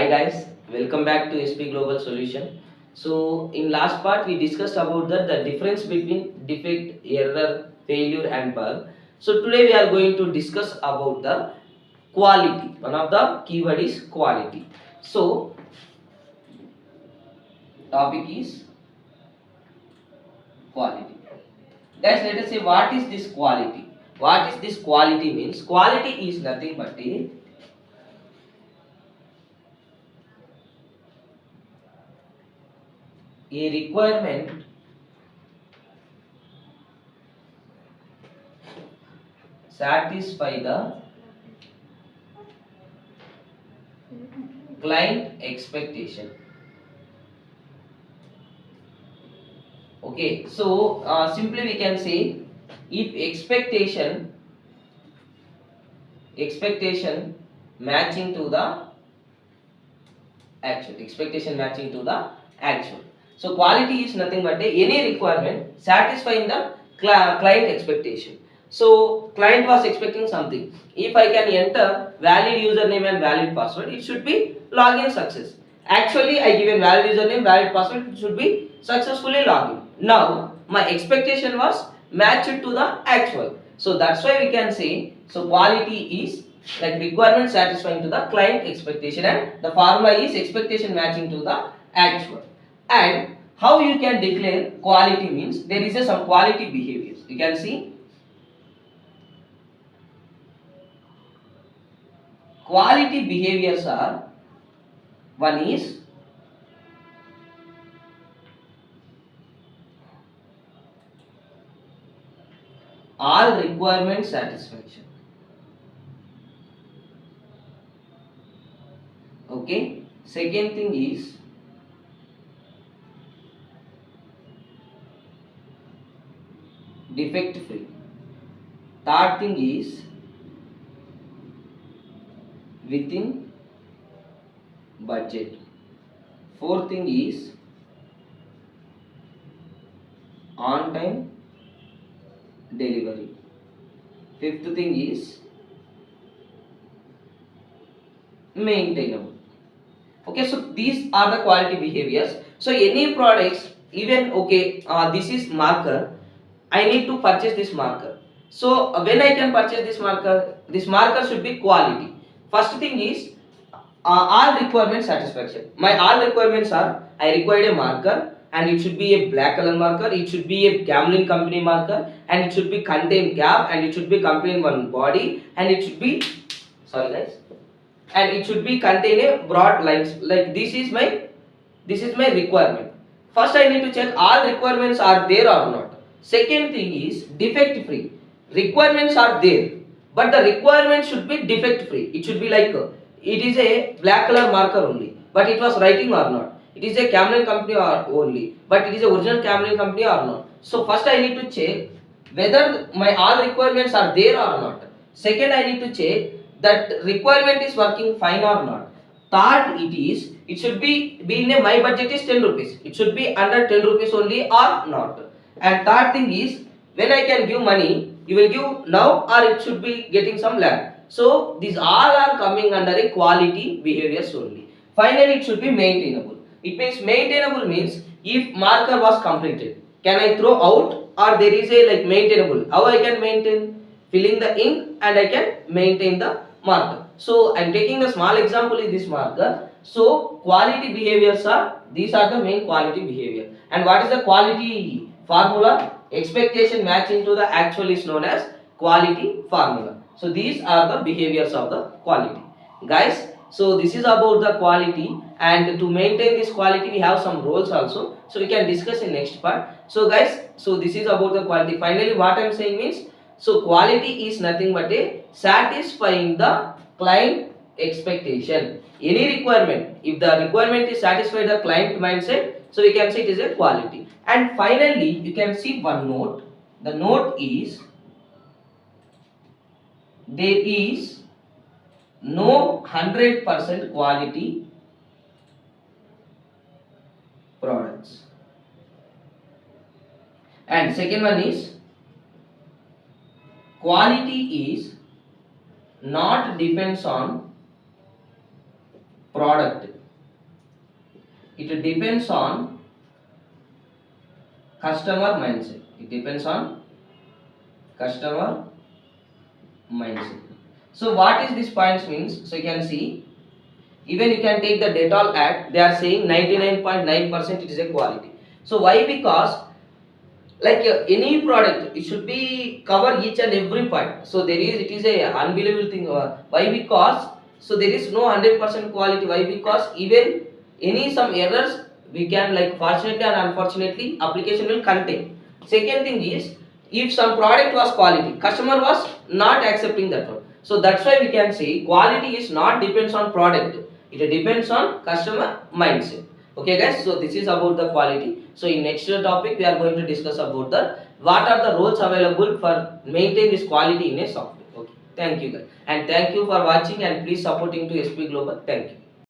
Hi guys, welcome back to SP Global Solution. So in last part we discussed about the difference between defect, error, failure and bug. So today we are going to discuss about the quality. One of the keyword is quality. So topic is quality. Guys, let us say what is this quality? What is this quality means? Quality is nothing but a requirement satisfy the client expectation. Okay, so simply we can say if expectation matching to the actual. So quality is nothing but any requirement satisfying the client expectation. So client was expecting something. If I can enter valid username and valid password, it should be login success. Actually, I given valid username, valid password, it should be successfully login. Now my expectation was matched to the actual. So that's why we can say so quality is like requirement satisfying to the client expectation, and the formula is expectation matching to the actual. And how you can declare quality means there is some quality behaviors. You can see quality behaviors are one is all requirement satisfaction. Okay. Second thing is defect free. Third thing is within budget. Fourth thing is on time delivery. Fifth thing is maintainable. Okay, so these are the quality behaviors. So any products, even okay, this is marker, I need to purchase this marker. So when I can purchase this marker should be quality. First thing is all requirement satisfaction. My all requirements are I required a marker, and it should be a black color marker, it should be a gambling company marker, and it should be contain cap, and it should be contain one body, and it should be sorry guys, and it should be contain a broad lines. Like this is my requirement. First I need to check all requirements are there or not. Second thing is defect free. Requirements are there, but the requirement should be defect free. It should be like it is a black color marker only, but it was writing or not. It is a Camlin company or only, but it is a original Camlin company or not. So first I need to check whether my all requirements are there or not. Second I need to check that requirement is working fine or not. Third, it should be in a my budget is 10 rupees. It should be under 10 rupees only or not. And third thing is when I can give money, you will give now or it should be getting some lag. So these all are coming under a quality behaviors only. Finally, it should be maintainable. It means maintainable means if marker was completed, can I throw out or there is a like maintainable? How I can maintain? Filling the ink and I can maintain the marker. So I am taking the small example in this marker. So quality behaviors are, these are the main quality behavior. And what is the quality formula? Expectation matching to the actual is known as quality formula. So these are the behaviors of the quality. Guys, so this is about the quality, and to maintain this quality we have some roles also. So we can discuss in next part. So guys, so this is about the quality. Finally what I am saying means, so quality is nothing but a satisfying the client expectation. Any requirement, if the requirement is satisfied the client mindset, so we can say it is a quality. And finally, you can see one note. The note is there is no 100% quality products. And second one is quality is not depends on product. It depends on customer mindset. It depends on customer mindset. So what is this points means? So you can see, even you can take the Dettol ad, they are saying 99.9% it is a quality. So why? Because like any product, it should be cover each and every point. So there is, it is a unbelievable thing. Why? Because so there is no 100% quality. Why? Because even any some errors we can, like, fortunately and unfortunately application will contain. Second thing is, if some product was quality, customer was not accepting that one. So that's why we can say quality is not depends on product, it depends on customer mindset. Okay guys, so this is about the quality. So in next topic we are going to discuss about the what are the roles available for maintain this quality in a software. Okay, thank you guys, and thank you for watching, and please supporting to SP Global. Thank you.